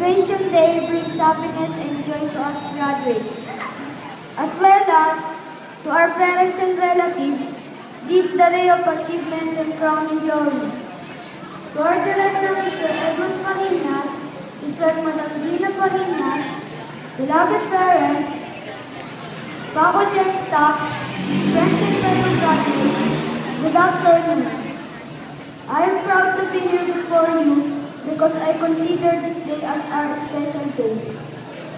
Graduation Day brings happiness and joy to us graduates, as well as to our parents and relatives. This is the day of achievement and crowning glory. To our director, Mr. Edwin Parinas, Mr. Madam Dina Parinas, beloved parents, faculty and staff, friends and fellow graduates, good afternoon. I am proud to be here before you because I consider this day as our special day.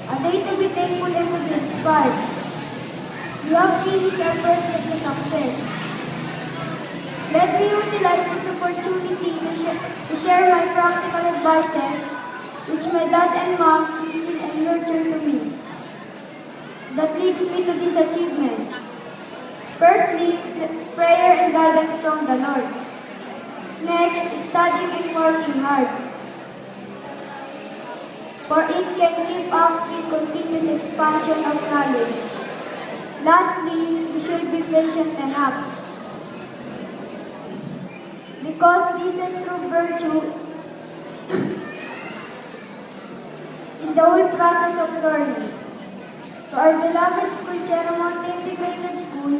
A day to be thankful and to be inspired. You have finished our first step to success. Let me utilize this opportunity to share my practical advices which my dad and mom instilled and nurtured to me. That leads me to this achievement. Firstly, prayer and guidance from the Lord. Next, studying and working hard. For it can keep up with continuous expansion of knowledge. Lastly, we should be patient enough. Because this is true virtue in the whole process of learning. To our beloved school, Cheromont Integrated School,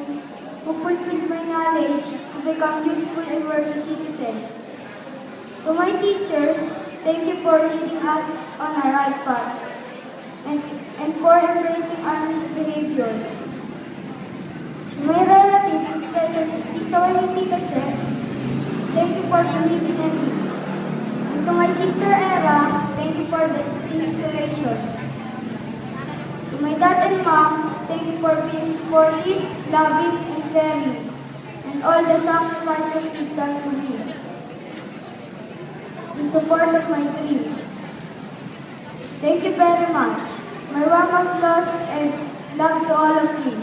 who fulfilled my knowledge to become useful and worthy citizens. To my teachers, thank you for leading us on our right path and for embracing honest behavior. To my relatives, especially Tito and Tita Che, thank you for believing in me. And to my sister Era, thank you for the inspiration. To my dad and mom, thank you for being supportive, loving, and caring, and all the sacrifices you've done for me in support of my dreams. Thank you very much. My warm applause and love to all of you.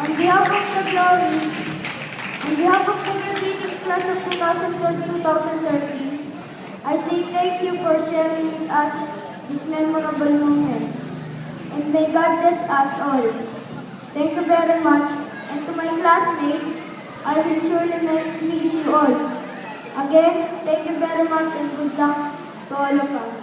On behalf of the glory, on behalf of the graduating class of 2012-2013, I say thank you for sharing with us these memorable moments. And may God bless us all. Thank you very much. And to my classmates, I will surely miss you all. Again, thank you very much and good luck to all of us.